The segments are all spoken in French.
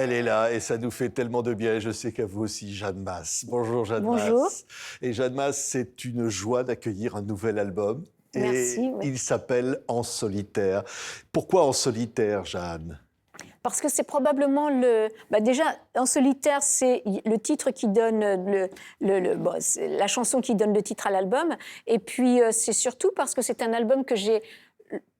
Elle est là et ça nous fait tellement de bien. Je sais qu'à vous aussi, Jeanne Mas. Bonjour Jeanne Bonjour. Mas. Et Jeanne Mas, c'est une joie d'accueillir un nouvel album. Merci, Et oui. il s'appelle En solitaire. Pourquoi En solitaire, Jeanne? Parce que c'est probablement déjà, En solitaire, c'est le titre qui donne c'est la chanson qui donne le titre à l'album. Et puis, c'est surtout parce que c'est un album que j'ai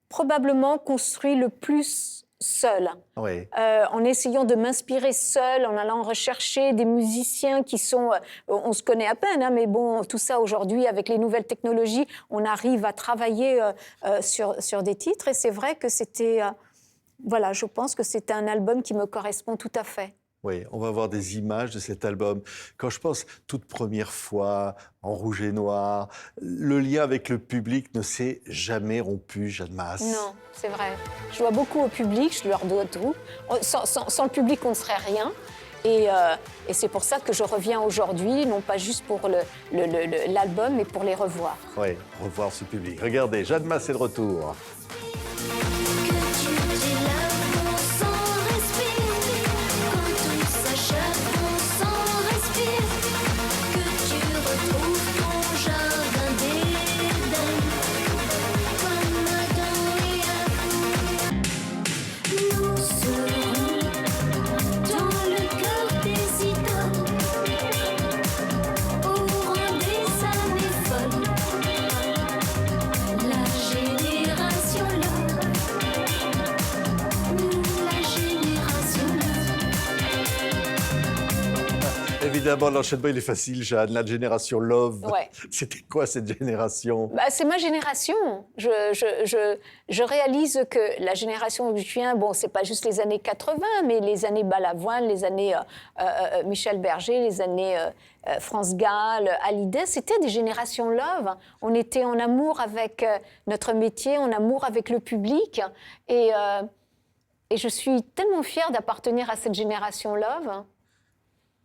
probablement construit le plus seul. Oui. En essayant de m'inspirer seule, en allant rechercher des musiciens qui sont... on se connaît à peine, hein, mais bon, tout ça aujourd'hui, avec les nouvelles technologies, on arrive à travailler sur des titres. Et c'est vrai que c'était... voilà, je pense que c'est un album qui me correspond tout à fait. Oui, on va voir des images de cet album. Quand je pense toute première fois, en rouge et noir, le lien avec le public ne s'est jamais rompu, Jeanne Mas. Non, c'est vrai. Je dois beaucoup au public, je leur dois tout. Sans le public, on ne serait rien. Et c'est pour ça que je reviens aujourd'hui, non pas juste pour l'album, mais pour les revoir. Oui, revoir ce public. Regardez, Jeanne Mas est de retour. Évidemment, l'enchaînement, il est facile, Jeanne. La génération Love. Ouais. C'était quoi cette génération? C'est ma génération. Je réalise que la génération où je viens, bon, c'est pas juste les années 80, mais les années Balavoine, les années Michel Berger, les années France Gall, Hallyday, c'était des générations Love. On était en amour avec notre métier, en amour avec le public. Et je suis tellement fière d'appartenir à cette génération Love.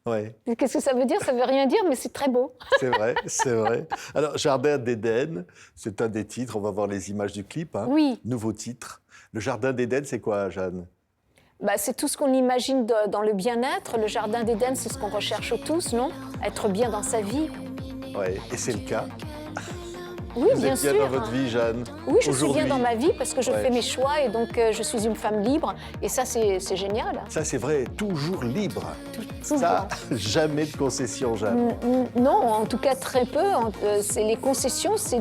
Ouais. Qu'est-ce que ça veut dire? Ça veut rien dire, mais c'est très beau. C'est vrai, c'est vrai. Alors, Jardin d'Éden, c'est un des titres. On va voir les images du clip. Hein. Oui. Nouveau titre. Le Jardin d'Éden, c'est quoi, Jeanne? C'est tout ce qu'on imagine dans le bien-être. Le Jardin d'Éden, c'est ce qu'on recherche tous, non? Être bien dans sa vie. Oui, et c'est le cas. Oui, Vous bien êtes bien sûr. dans votre vie, Jeanne? Oui, je suis bien dans ma vie parce que je Ouais. fais mes choix et donc je suis une femme libre. Et ça, c'est génial. Ça, c'est vrai, toujours libre. Toujours. Ça, jamais de concession, Jeanne. Non, en tout cas très peu. C'est les concessions, c'est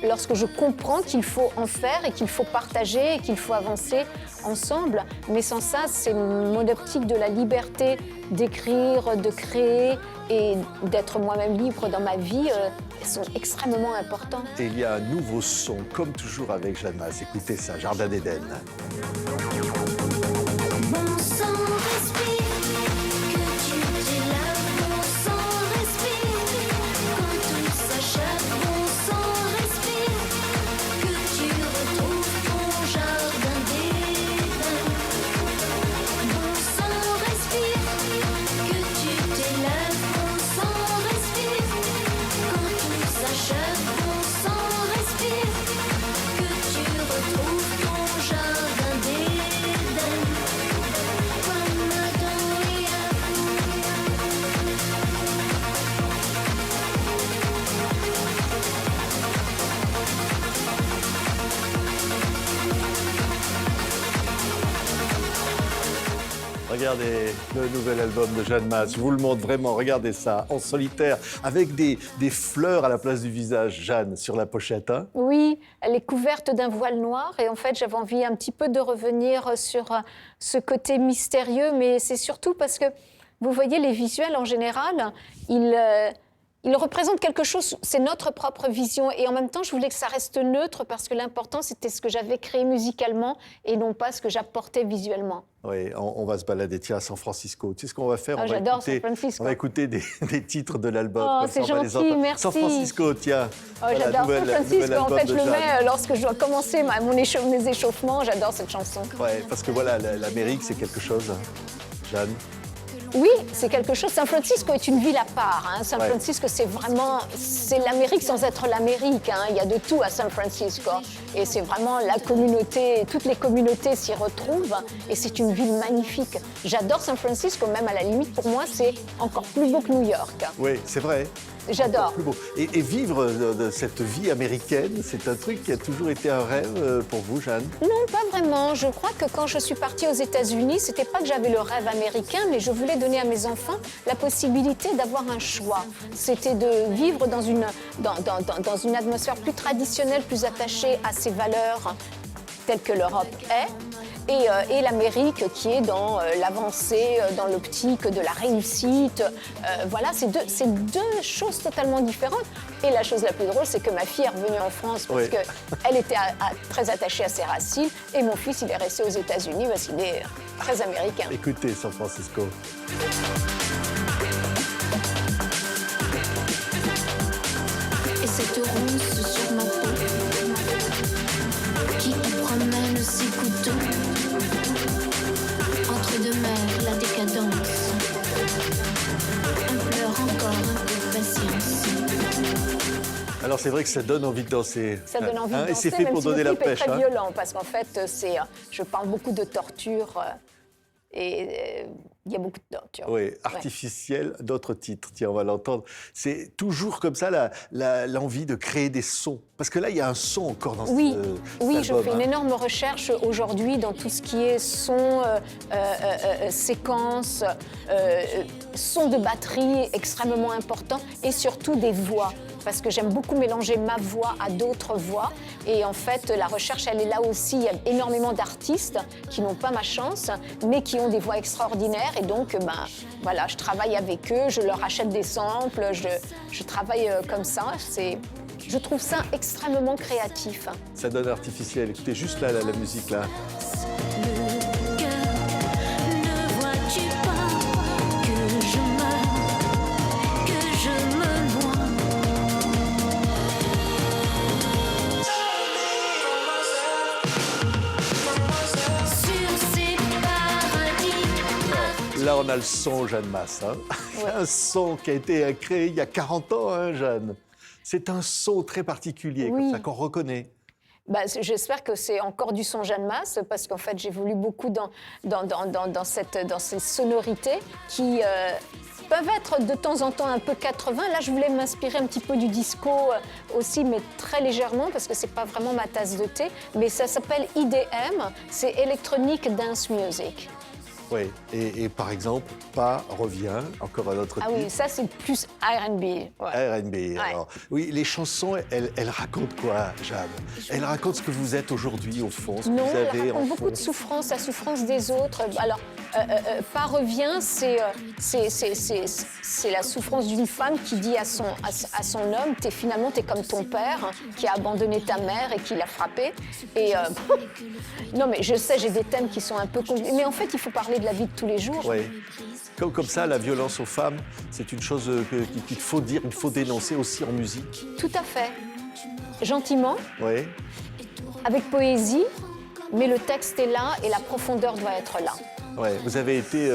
lorsque je comprends qu'il faut en faire et qu'il faut partager et qu'il faut avancer ensemble. Mais sans ça, c'est mon optique de la liberté d'écrire, de créer et d'être moi-même libre dans ma vie sont extrêmement importants. Et il y a un nouveau son, comme toujours avec Jeanne Mas. Écoutez ça, Jardin d'Éden. Mon sang respire, que tu t'élèves, mon sang respire, quand tout s'achève, mon sang respire, que tu retrouves ton jardin d'Éden. Mon sang respire, que tu t'élèves, mon sang respire, quand tout s'achève, mon sang respire, que tu retrouves ton jardin d'Éden. Comme Adam et Regardez le nouvel album de Jeanne Mas. Je vous le montre vraiment. Regardez ça, en solitaire, avec des fleurs à la place du visage. Jeanne, sur la pochette. Hein. Oui, elle est couverte d'un voile noir et en fait j'avais envie un petit peu de revenir sur ce côté mystérieux, mais c'est surtout parce que vous voyez les visuels en général, ils représentent quelque chose, c'est notre propre vision et en même temps je voulais que ça reste neutre parce que l'important c'était ce que j'avais créé musicalement et non pas ce que j'apportais visuellement. Oui, on va se balader, tiens, à San Francisco. Tu sais ce qu'on va faire? Ah, j'adore San Francisco. On va écouter des titres de l'album. Oh, comme ça, c'est on va les gentil, entendre. merci. San Francisco, tiens. Oh, Voilà, j'adore San Francisco, nouvel en album fait de je le Jeanne. mets lorsque je dois commencer mes échauffements, j'adore cette chanson. Ouais, parce que voilà, l'Amérique, c'est quelque chose. Jeanne. que l'on Oui, c'est quelque chose. San Francisco est une ville à part. Hein. San Ouais. Francisco, c'est l'Amérique sans être l'Amérique. Hein. Il y a de tout à San Francisco. Et c'est vraiment la communauté, toutes les communautés s'y retrouvent. Et c'est une ville magnifique. J'adore San Francisco, même à la limite, pour moi, c'est encore plus beau que New York. Oui, c'est vrai. J'adore. Plus beau. Et vivre de cette vie américaine, c'est un truc qui a toujours été un rêve pour vous, Jeanne? Non, pas vraiment. Je crois que quand je suis partie aux États-Unis, c'était pas que j'avais le rêve américain, mais je voulais donner à mes enfants la possibilité d'avoir un choix. C'était de vivre dans une atmosphère plus traditionnelle, plus attachée à ses valeurs telles que l'Europe est. Et l'Amérique qui est dans l'avancée, dans l'optique de la réussite. Voilà, c'est deux choses totalement différentes. Et la chose la plus drôle, c'est que ma fille est revenue en France parce Oui. qu'elle était très attachée à ses racines. Et mon fils, il est resté aux États-Unis parce qu'il est très américain. Écoutez, San Francisco. Et cette ronce sur ma peau qui promène ses couteaux entre deux mers, la décadence. Un pleur, encore un peu de patience. Alors c'est vrai que ça donne envie de danser. Ça donne envie de Hein, danser, et c'est fait même pour si le donner la clip est pêche. très Hein. violent, parce qu'en fait, je parle beaucoup de torture et il y a beaucoup de torture. Oui, artificiel, d'autres titres. Tiens, on va l'entendre. C'est toujours comme ça l'envie de créer des sons. Parce que là, il y a un son encore dans Oui, cet oui, je album, fais une hein. énorme recherche aujourd'hui dans tout ce qui est son, séquence, son de batterie extrêmement important et surtout des voix. Parce que j'aime beaucoup mélanger ma voix à d'autres voix. Et en fait, la recherche, elle est là aussi. Il y a énormément d'artistes qui n'ont pas ma chance, mais qui ont des voix extraordinaires. Et donc, voilà, je travaille avec eux, je leur achète des samples, je travaille comme ça. Je trouve ça extrêmement créatif. Ça donne artificiel. Écoutez juste là, la musique là. Le cœur, ne vois-tu pas que je meurs, que je me noie? Sur ces paradis. Là, on a le son Jeanne Masse. Hein. Ouais. Un son qui a été créé il y a 40 ans, hein, Jeanne. C'est un son très particulier, comme Oui. ça, qu'on reconnaît. J'espère que c'est encore du son Jeanne Masse, parce qu'en fait, j'évolue beaucoup dans ces sonorités qui peuvent être de temps en temps un peu 80. Là, je voulais m'inspirer un petit peu du disco aussi, mais très légèrement, parce que c'est pas vraiment ma tasse de thé. Mais ça s'appelle IDM, c'est Electronic Dance Music. Oui. Et par exemple, Pas revient, encore un autre Ah titre. oui, ça c'est plus R&B. Ouais. R&B. Alors, oui, les chansons, elles racontent quoi, Jeanne? Elles racontent ce que vous êtes aujourd'hui, au fond, ce que Non, vous elle avez en raconte fond. beaucoup de souffrance, la souffrance des autres. Alors, Pas revient, c'est la souffrance d'une femme qui dit à son homme, finalement, t'es comme ton père, hein, qui a abandonné ta mère et qui l'a frappé. Et non, mais je sais, j'ai des thèmes qui sont un peu compliqués. Mais en fait, il faut parler de la vie de tous les jours. Oui. Comme ça, la violence aux femmes, c'est une chose qu'il faut dire, il faut dénoncer aussi en musique. Tout à fait. Gentiment, Oui. avec poésie, mais le texte est là et la profondeur doit être là. Ouais. Vous avez été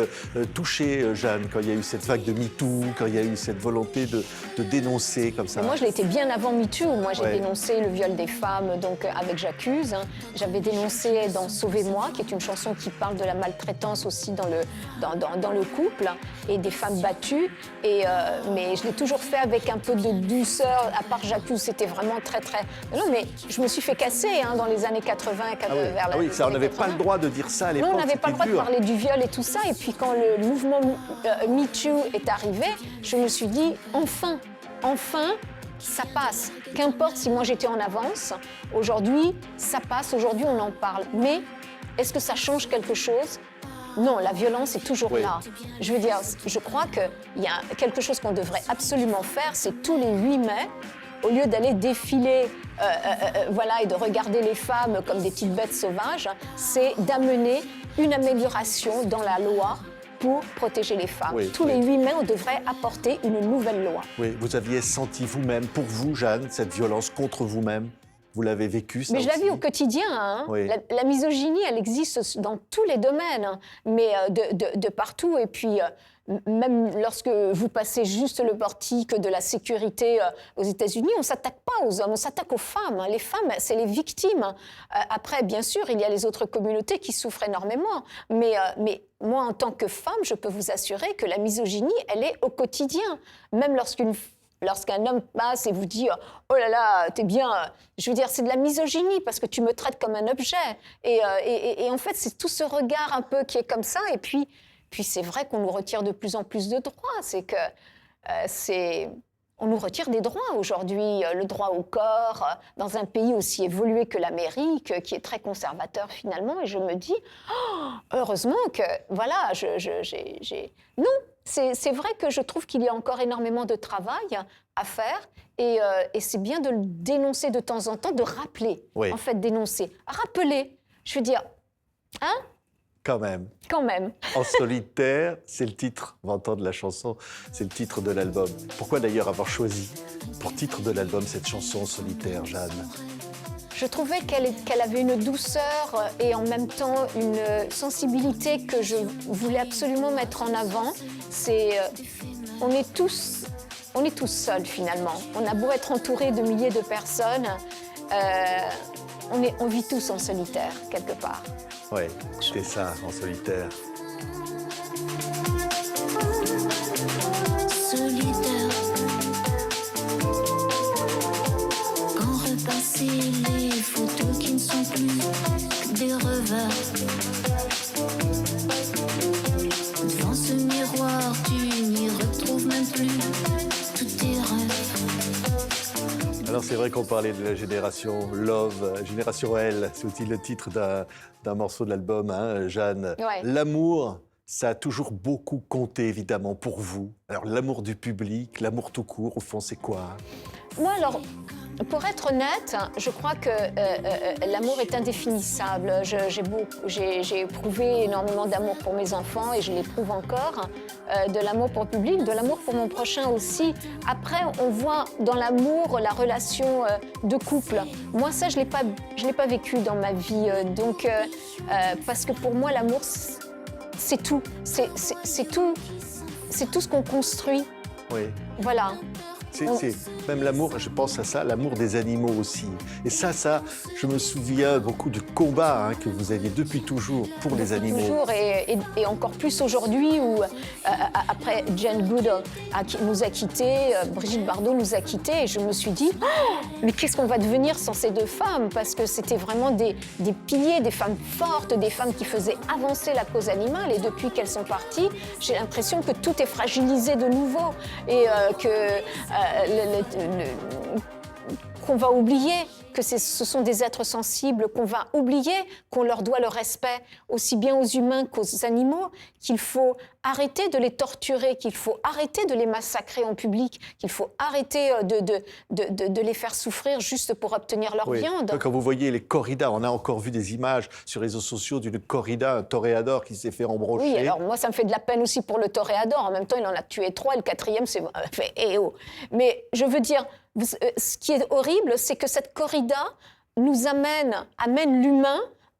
touchée, Jeanne, quand il y a eu cette vague de MeToo, quand il y a eu cette volonté de dénoncer comme ça. Et moi, je l'ai été bien avant MeToo. Moi, j'ai Ouais. dénoncé le viol des femmes donc, avec J'accuse. Hein. J'avais dénoncé dans Sauvez-moi, qui est une chanson qui parle de la maltraitance aussi dans le couple et des femmes battues. Mais je l'ai toujours fait avec un peu de douceur. À part J'accuse, c'était vraiment très, très... Non, mais je me suis fait casser hein, dans les années 80, vers Ah oui, les ça, on années n'avait pas 80. le droit de dire ça à l'époque. Non, on n'avait pas le droit de c'était dur. parler du viol et tout ça. Et puis quand le mouvement MeToo est arrivé, je me suis dit, enfin, ça passe. Qu'importe si moi j'étais en avance, aujourd'hui, ça passe, aujourd'hui on en parle. Mais est-ce que ça change quelque chose ? Non, la violence est toujours Oui. là. Je veux dire, je crois qu'il y a quelque chose qu'on devrait absolument faire, c'est tous les 8 mai, au lieu d'aller défiler voilà, et de regarder les femmes comme des petites bêtes sauvages, c'est d'amener une amélioration dans la loi pour protéger les femmes. Oui, Tous oui. les 8 mai, on devrait apporter une nouvelle loi. Oui, vous aviez senti vous-même, pour vous, Jeanne, cette violence contre vous-même? Vous l'avez vécu, ça Mais je la aussi vis au quotidien. Hein. Oui. La misogynie, elle existe dans tous les domaines, hein, mais de partout. Et puis, même lorsque vous passez juste le portique de la sécurité aux États-Unis, on ne s'attaque pas aux hommes, on s'attaque aux femmes. Les femmes, c'est les victimes. Après, bien sûr, il y a les autres communautés qui souffrent énormément. Mais moi, en tant que femme, je peux vous assurer que la misogynie, elle est au quotidien. Même lorsqu'un homme passe et vous dit « Oh là là, t'es bien… » Je veux dire, c'est de la misogynie parce que tu me traites comme un objet. Et en fait, c'est tout ce regard un peu qui est comme ça. Et puis c'est vrai qu'on nous retire de plus en plus de droits. C'est que on nous retire des droits aujourd'hui. Le droit au corps, dans un pays aussi évolué que l'Amérique, qui est très conservateur finalement. Et je me dis oh, heureusement que, voilà, non. C'est vrai que je trouve qu'il y a encore énormément de travail à faire et c'est bien de le dénoncer de temps en temps, de rappeler, Oui. en fait, dénoncer. Rappeler, je veux dire, hein ? Quand même. Quand même. En solitaire, c'est le titre, on va entendre la chanson, c'est le titre de l'album. Pourquoi d'ailleurs avoir choisi pour titre de l'album cette chanson En solitaire, Jeanne ? Je trouvais qu'elle avait une douceur et en même temps une sensibilité que je voulais absolument mettre en avant. On est tous seuls finalement. On a beau être entouré de milliers de personnes, on vit tous en solitaire quelque part. Oui, c'est ça, En solitaire. Solitaire. Quand repasser les photos qui ne sont plus que des revers. Devant ce miroir, tu n'y retrouves même plus tous tes rêves. Alors c'est vrai qu'on parlait de la génération Love, génération L, c'est aussi le titre d'un morceau de l'album, hein, Jeanne. Ouais. L'amour, ça a toujours beaucoup compté évidemment pour vous. Alors l'amour du public, l'amour tout court, au fond c'est quoi ? Moi alors, pour être honnête, je crois que l'amour est indéfinissable. J'ai éprouvé énormément d'amour pour mes enfants et je l'éprouve encore. De l'amour pour le public, de l'amour pour mon prochain aussi. Après, on voit dans l'amour la relation de couple. Moi, ça, je l'ai pas vécu dans ma vie. Parce que pour moi, l'amour, c'est tout. C'est tout ce qu'on construit. Oui. Voilà. C'est même l'amour, je pense à ça, l'amour des animaux aussi. Et ça, je me souviens beaucoup du combat que vous aviez depuis toujours pour les animaux. Toujours et encore plus aujourd'hui où, après Jane Goodall nous a quittés, Brigitte Bardot nous a quittés, et je me suis dit oh, mais qu'est-ce qu'on va devenir sans ces deux femmes ? Parce que c'était vraiment des piliers, des femmes fortes, des femmes qui faisaient avancer la cause animale. Et depuis qu'elles sont parties, j'ai l'impression que tout est fragilisé de nouveau et qu'on va oublier que ce sont des êtres sensibles, qu'on va oublier qu'on leur doit le respect aussi bien aux humains qu'aux animaux, qu'il faut arrêter de les torturer, qu'il faut arrêter de les massacrer en public, qu'il faut arrêter de les faire souffrir juste pour obtenir leur viande. Quand vous voyez les corridas, on a encore vu des images sur les réseaux sociaux d'une corrida, un toréador qui s'est fait embrocher. Oui, alors moi ça me fait de la peine aussi pour le toréador. En même temps, il en a tué 3 et le 4e, c'est fait Mais je veux dire, ce qui est horrible, c'est que cette corrida nous amène l'humain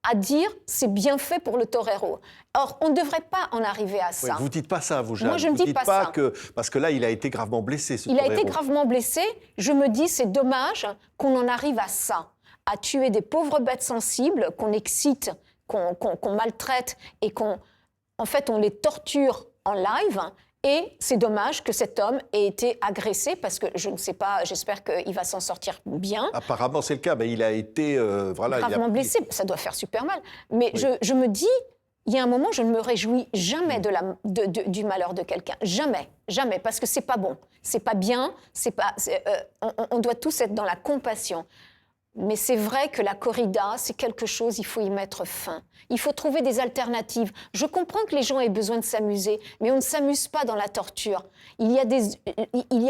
à dire c'est bien fait pour le torero. Or, on ne devrait pas en arriver à ça. Oui, vous ne dites pas ça, vous, Jeanne. Moi, je ne dis pas ça. Parce que là, il a été gravement blessé, ce Il torero. a été gravement blessé. Je me dis, c'est dommage qu'on en arrive à ça, à tuer des pauvres bêtes sensibles, qu'on excite, qu'on maltraite et en fait, on les torture en live. Et c'est dommage que cet homme ait été agressé parce que je ne sais pas, j'espère qu'il va s'en sortir bien. Apparemment, c'est le cas, mais il a été gravement blessé, ça doit faire super mal. Mais oui. je me dis, il y a un moment, je ne me réjouis jamais du malheur de quelqu'un. Jamais, jamais, parce que c'est pas bon, c'est pas bien, on doit tous être dans la compassion. Mais c'est vrai que la corrida, c'est quelque chose, il faut y mettre fin. Il faut trouver des alternatives. Je comprends que les gens aient besoin de s'amuser, mais on ne s'amuse pas dans la torture. Il y a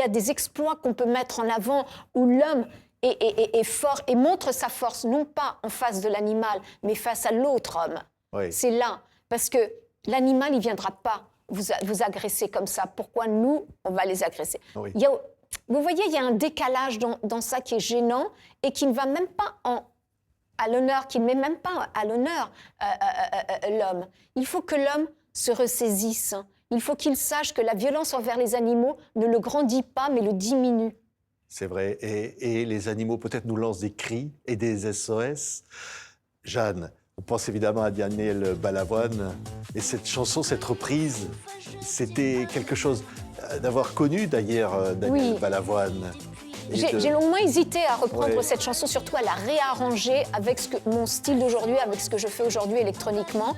des exploits qu'on peut mettre en avant où l'homme est fort et montre sa force, non pas en face de l'animal, mais face à l'autre homme. Oui. C'est là, parce que l'animal, il ne viendra pas vous agresser comme ça. Pourquoi nous, on va les agresser ? Oui. vous voyez, il y a un décalage dans ça qui est gênant et qui ne va même pas à l'honneur, qui ne met même pas à l'honneur l'homme. Il faut que l'homme se ressaisisse. Il faut qu'il sache que la violence envers les animaux ne le grandit pas, mais le diminue. C'est vrai. Et les animaux peut-être nous lancent des cris et des SOS. Jeanne, on pense évidemment à Daniel Balavoine. Et cette chanson, cette reprise, c'était quelque chose d'avoir connu d'ailleurs Daniel Balavoine. J'ai longuement hésité à reprendre Ouais. cette chanson, surtout à la réarranger avec mon style d'aujourd'hui, avec ce que je fais aujourd'hui électroniquement.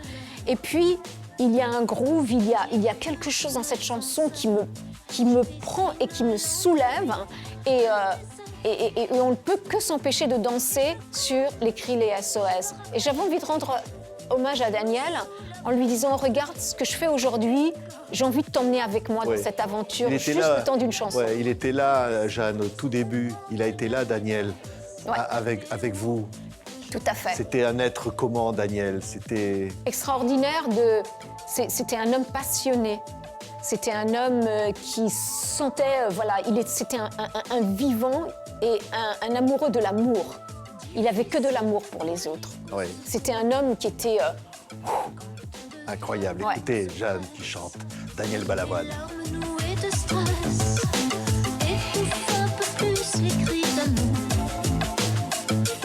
Et puis, il y a un groove, il y a quelque chose dans cette chanson qui me prend et qui me soulève. Et on ne peut que s'empêcher de danser sur les cris, les SOS. Et j'avais envie de rendre hommage à Daniel en lui disant « Regarde ce que je fais aujourd'hui, j'ai envie de t'emmener avec moi Ouais. dans cette aventure, Il était juste là. le temps d'une chanson. Ouais, il était là, Jeanne, au tout début. Il a été là, Daniel, Ouais. avec vous. Tout à fait. C'était un être comment, Daniel? C'était... Extraordinaire c'était un homme passionné. C'était un homme qui sentait, c'était un vivant et un amoureux de l'amour. Il avait que de l'amour pour les autres. Oui, C'était un homme qui était incroyable. Ouais. Écoutez, Jeanne qui chante Daniel Balavoine. Larmes nouées de stress, étouffe un peu plus les cris d'amour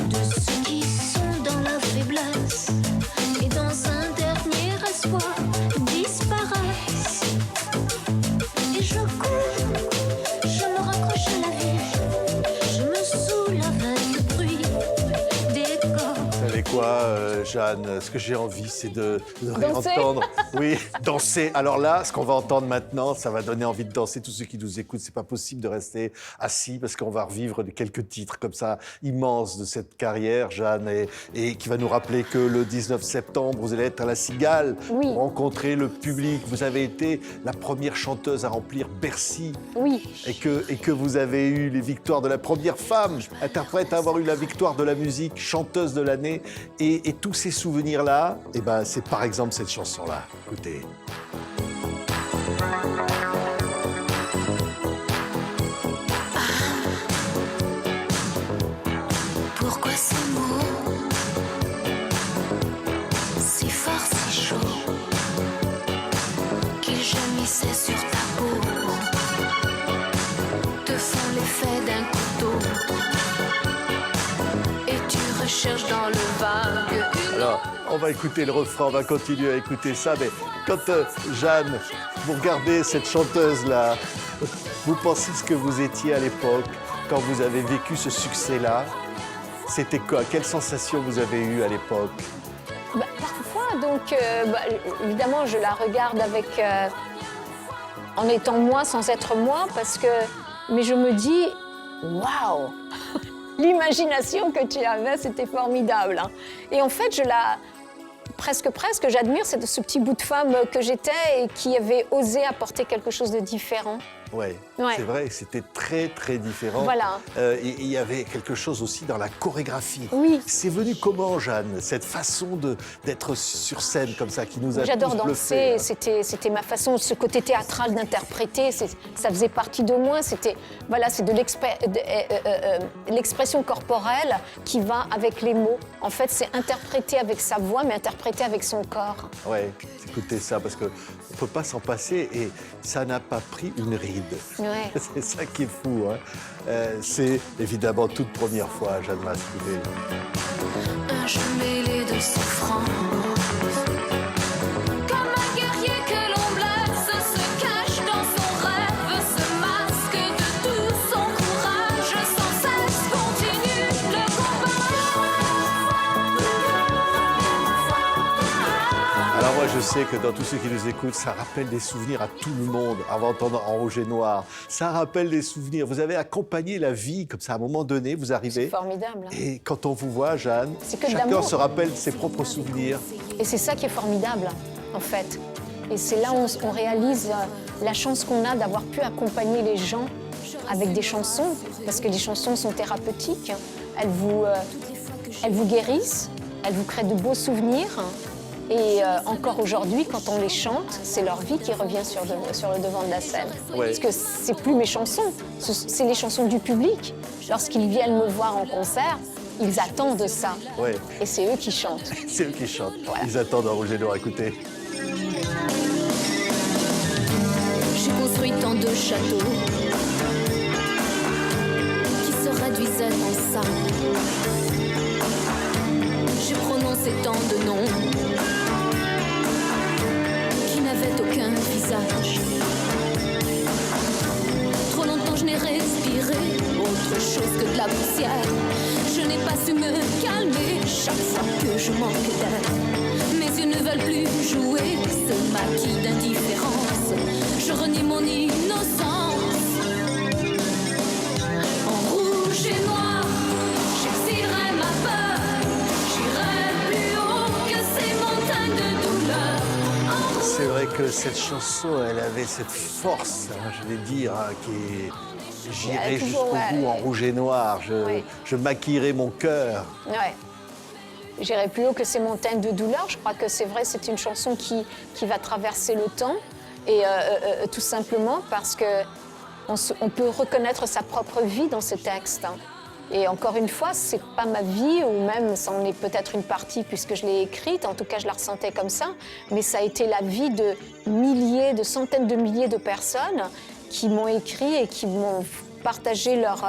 de ceux qui sont dans la faiblesse et dans un dernier espoir disparaissent. Et je cours, je me raccroche à la vie, je me saoule avec le bruit des corps. Vous savez quoi, Jeanne? Ce que j'ai envie, c'est de Danser. réentendre. Oui, danser. Alors là, ce qu'on va entendre maintenant, ça va donner envie de danser. Tous ceux qui nous écoutent, c'est pas possible de rester assis parce qu'on va revivre quelques titres comme ça immenses de cette carrière, Jeanne, et qui va nous rappeler que le 19 septembre, vous allez être à la Cigale Oui. pour rencontrer le public. Vous avez été la première chanteuse à remplir Bercy. Oui, Et que vous avez eu les victoires de la première femme interprète à avoir eu la victoire de la musique, chanteuse de l'année. Et tous ces souvenirs-là, eh ben, c'est par exemple cette chanson-là. Écoutez. Pourquoi ces mots si forts, si chauds qu'ils gémissaient sur ta peau te font l'effet d'un couteau et tu recherches dans le vague une Alors, on va écouter le refrain, on va continuer à écouter ça. Mais quand, Jeanne, vous regardez cette chanteuse-là, vous pensez ce que vous étiez à l'époque, quand vous avez vécu ce succès-là. C'était quoi? Quelle sensation vous avez eue à l'époque? parfois, donc, évidemment, je la regarde avec, en étant moi sans être moi, mais je me dis, waouh, l'imagination que tu avais, c'était formidable. Hein. Et en fait, presque, j'admire ce petit bout de femme que j'étais et qui avait osé apporter quelque chose de différent. Ouais, Ouais. c'est vrai, c'était très, très différent. Voilà. Il y avait quelque chose aussi dans la chorégraphie. Oui. C'est venu comment, Jeanne, cette façon d'être sur scène comme ça, qui nous a J'adore tous danser, bluffés, hein. c'était ma façon, ce côté théâtral d'interpréter, ça faisait partie de moi, c'est de l'expression corporelle qui va avec les mots. En fait, c'est interpréter avec sa voix, mais interpréter avec son corps. Ouais, écoutez ça, parce qu'on ne peut pas s'en passer et ça n'a pas pris une ride. Ouais. C'est ça qui est fou. Hein. C'est évidemment toute première fois, Jeanne Massenet. un jeu mêlé de souffrance. Comme un guerrier que l'on blesse se cache dans son rêve, se masque de tout son courage, sans cesse continue le combat. Alors moi, je sais que dans tous ceux qui nous écoutent, ça rappelle des souvenirs à tout le monde, avant d'entendre En rouge et noir. Ça rappelle des souvenirs. Vous avez accompagné la vie, comme ça, à un moment donné, vous C'est arrivez. formidable. Hein. Et quand on vous voit, Jeanne, C'est que de chacun l'amour. se rappelle ses propres souvenirs. Et c'est ça qui est formidable, en fait. Et c'est là où on réalise la chance qu'on a d'avoir pu accompagner les gens avec des chansons, parce que les chansons sont thérapeutiques. Elles vous guérissent, elles vous créent de beaux souvenirs. Et encore aujourd'hui, quand on les chante, c'est leur vie qui revient sur le devant de la scène. Ouais. Parce que c'est plus mes chansons, c'est les chansons du public. Lorsqu'ils viennent me voir en concert, ils attendent ça. Ouais. Et c'est eux qui chantent. C'est eux qui chantent. Voilà. Ils attendent en rouge et noir. Écoutez. J'ai construit tant de châteaux qui se réduisaient en ça. J'ai prononcé tant de noms qui n'avaient aucun visage. Trop longtemps je n'ai respiré autre chose que de la poussière. Je n'ai pas su me calmer chaque fois que je manque d'air. Mes yeux ne veulent plus jouer ce maquis d'indifférence. Je renie mon innocence. En rouge et noir, j'exilerai ma peur. J'irai plus haut que ces montagnes de douleur. En rouge. C'est vrai que cette chanson, elle avait cette force, hein, je vais dire, hein, qui est... J'irai jusqu'au toujours, ouais, bout en ouais. rouge et noir, Oui. je maquillerai mon cœur. Ouais. J'irai plus haut que ces montagnes de douleur. Je crois que c'est vrai, c'est une chanson qui va traverser le temps. Et tout simplement parce qu'on peut reconnaître sa propre vie dans ce texte. Hein. Et encore une fois, c'est pas ma vie, ou même ça en est peut-être une partie puisque je l'ai écrite, en tout cas je la ressentais comme ça, mais ça a été la vie de milliers, de centaines de milliers de personnes qui m'ont écrit et qui m'ont partagé leur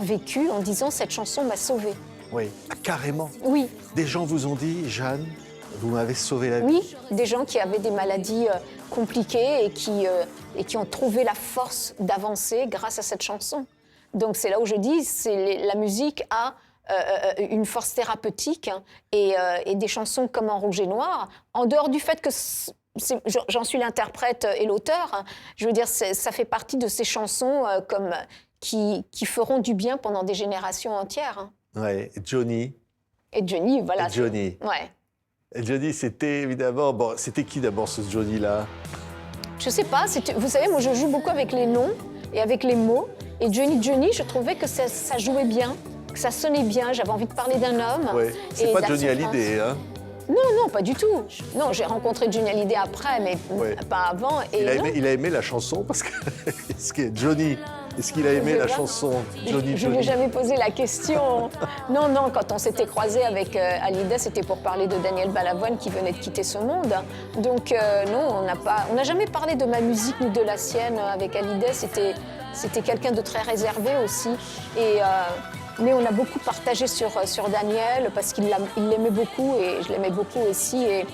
vécu en disant « cette chanson m'a sauvée Oui, carrément. ». Oui, Des gens vous ont dit, Jeanne, vous m'avez sauvé la vie. oui, des gens qui avaient des maladies compliquées et qui ont trouvé la force d'avancer grâce à cette chanson. Donc c'est là où je dis, la musique a une force thérapeutique, hein, et des chansons comme En rouge et noir, en dehors du fait que j'en suis l'interprète et l'auteur, hein, je veux dire, ça fait partie de ces chansons qui feront du bien pendant des générations entières. Hein. Ouais, Johnny. Et Johnny, voilà. Et Johnny. Ouais. Et Johnny, c'était évidemment... Bon, c'était qui d'abord ce Johnny-là? Je sais pas, vous savez, moi je joue beaucoup avec les noms et avec les mots. Et Johnny, je trouvais que ça jouait bien, que ça sonnait bien. J'avais envie de parler d'un homme. Ouais. C'est et pas de la Johnny souffrance. Hallyday, hein? Non, pas du tout. Non, j'ai rencontré Johnny Hallyday après, mais Ouais. pas avant. Et non, Il a aimé la chanson parce que... Johnny, est-ce qu'il a aimé Je la sais pas. chanson Johnny, je ne lui ai jamais posé la question. Non, quand on s'était croisés avec Hallyday, c'était pour parler de Daniel Balavoine qui venait de quitter ce monde. Donc non, on n'a jamais parlé de ma musique ni de la sienne avec Hallyday. C'était quelqu'un de très réservé aussi. Mais on a beaucoup partagé sur Daniel parce qu'il l'aimait beaucoup et je l'aimais beaucoup aussi. Et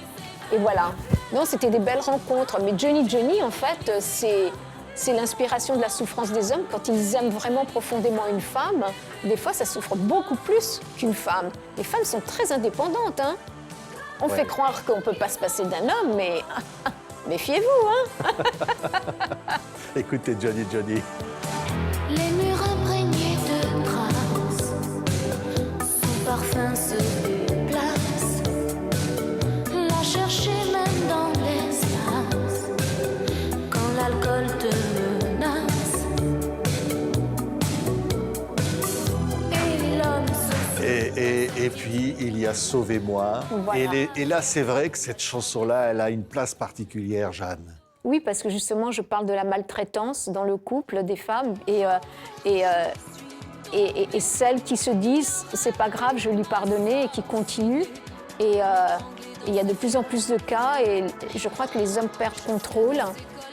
voilà. Non, c'était des belles rencontres. Mais Johnny, en fait, c'est l'inspiration de la souffrance des hommes. Quand ils aiment vraiment profondément une femme, des fois, ça souffre beaucoup plus qu'une femme. Les femmes sont très indépendantes. Hein. On Ouais. fait croire qu'on ne peut pas se passer d'un homme, mais méfiez-vous. Hein. Écoutez Johnny. Les murs imprégnés de grâce, son parfum se déplace. La chercher même dans l'espace, quand l'alcool te menace. Et l'homme se Et puis, il y a Sauvez-moi. Voilà. Et là, c'est vrai que cette chanson-là, elle a une place particulière, Jeanne. Oui, parce que justement, je parle de la maltraitance dans le couple des femmes et celles qui se disent « c'est pas grave, je vais lui pardonner » et qui continuent. Et il y a de plus en plus de cas et je crois que les hommes perdent contrôle.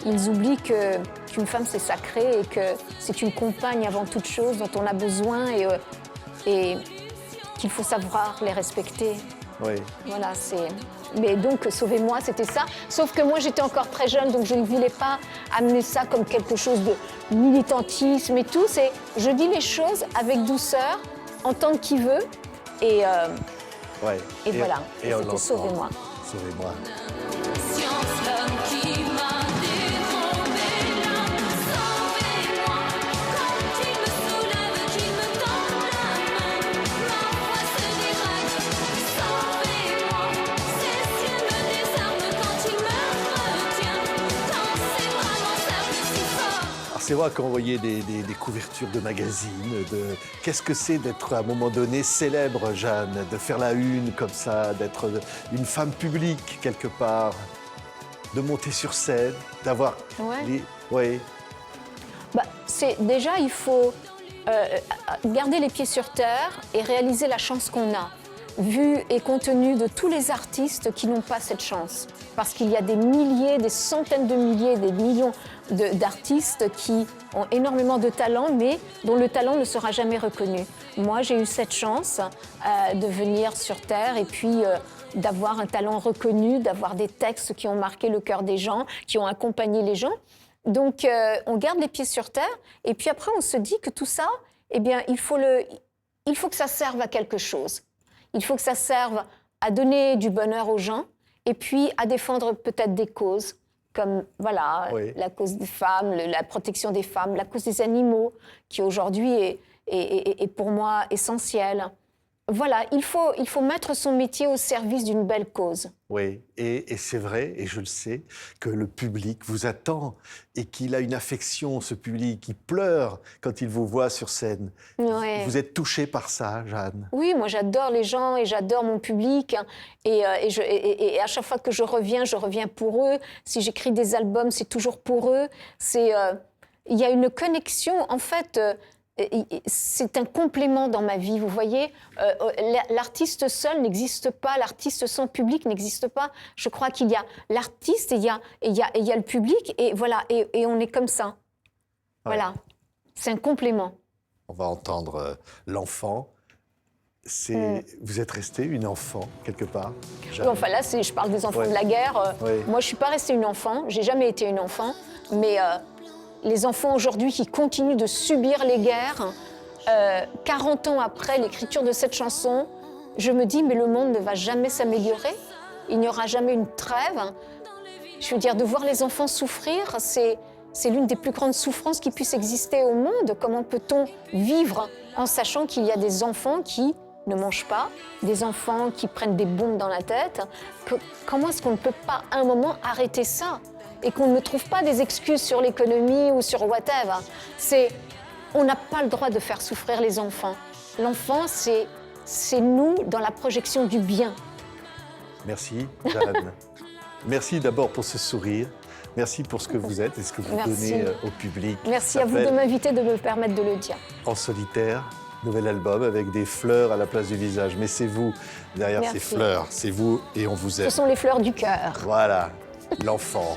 Ils oublient qu'une femme, c'est sacré et que c'est une compagne avant toute chose dont on a besoin et qu'il faut savoir les respecter. Oui. Voilà, mais donc, Sauvez-moi, c'était ça. Sauf que moi, j'étais encore très jeune, donc je ne voulais pas amener ça comme quelque chose de militantisme et tout. Je dis les choses avec douceur, entendre qui veut, et Ouais. voilà. Et on c'était l'entend. Sauvez-moi. Sauvez-moi. science, l'homme qui m'a dérobé l'âme. Sauvez-moi, quand il me soulève, qu'il me tend la main. Ma voix se dérègle. Sauvez-moi, ses yeux me désarment quand il me retient. Dans ses bras m'encerclent si fort. c'est vrai qu'on voyait des couvertures de magazines. Qu'est-ce que c'est d'être à un moment donné célèbre, Jeanne, de faire la une comme ça, d'être une femme publique quelque part, de monter sur scène, d'avoir Ouais. Oui, Bah, déjà, il faut garder les pieds sur terre et réaliser la chance qu'on a, vu et compte tenu de tous les artistes qui n'ont pas cette chance. Parce qu'il y a des milliers, des centaines de milliers, des millions d'artistes qui ont énormément de talent, mais dont le talent ne sera jamais reconnu. Moi, j'ai eu cette chance de venir sur Terre et puis d'avoir un talent reconnu, d'avoir des textes qui ont marqué le cœur des gens, qui ont accompagné les gens. Donc, on garde les pieds sur terre, et puis après, on se dit que tout ça, eh bien, il faut que ça serve à quelque chose. Il faut que ça serve à donner du bonheur aux gens, et puis à défendre peut-être des causes, comme, voilà, Oui. la cause des femmes, la protection des femmes, la cause des animaux, qui aujourd'hui est pour moi essentielle. Voilà, il faut mettre son métier au service d'une belle cause. oui. Et c'est vrai, et je le sais, que le public vous attend et qu'il a une affection, ce public, il pleure quand il vous voit sur scène. Ouais. Vous êtes touchée par ça, Jeanne? Oui, moi j'adore les gens et j'adore mon public. Et à chaque fois que je reviens pour eux. Si j'écris des albums, c'est toujours pour eux. Il y a une connexion, en fait, c'est un complément dans ma vie, vous voyez. L'artiste seul n'existe pas, l'artiste sans public n'existe pas. Je crois qu'il y a l'artiste et il y a le public, et voilà, et on est comme ça. Ouais. Voilà, c'est un complément. On va entendre l'enfant. Vous êtes restée une enfant, quelque part, Jeanne? Enfin là, je parle des enfants Ouais. de la guerre. Ouais. Moi, je ne suis pas restée une enfant, j'ai jamais été une enfant, mais les enfants aujourd'hui qui continuent de subir les guerres, 40 ans après l'écriture de cette chanson, je me dis, mais le monde ne va jamais s'améliorer, il n'y aura jamais une trêve. Je veux dire, de voir les enfants souffrir, c'est l'une des plus grandes souffrances qui puissent exister au monde. Comment peut-on vivre en sachant qu'il y a des enfants qui ne mangent pas, des enfants qui prennent des bombes dans la tête? Comment est-ce qu'on ne peut pas, à un moment, arrêter ça? Et qu'on ne trouve pas des excuses sur l'économie ou sur whatever. On n'a pas le droit de faire souffrir les enfants. L'enfant, c'est nous dans la projection du bien. Merci, Jeanne. Merci d'abord pour ce sourire. Merci pour ce que vous êtes et ce que vous Merci. donnez au public. Merci à vous de m'inviter, de me permettre de le dire. En solitaire, nouvel album avec des fleurs à la place du visage. Mais c'est vous, derrière Merci. ces fleurs, c'est vous et on vous aime. Ce sont les fleurs du cœur. Voilà, l'enfant.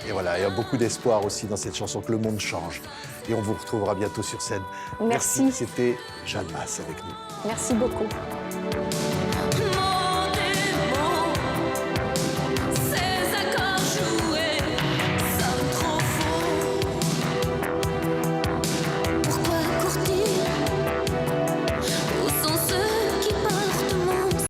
Et voilà, il y a beaucoup d'espoir aussi dans cette chanson, que le monde change. Et on vous retrouvera bientôt sur scène. Merci. C'était Jeanne Masse avec nous. Merci beaucoup.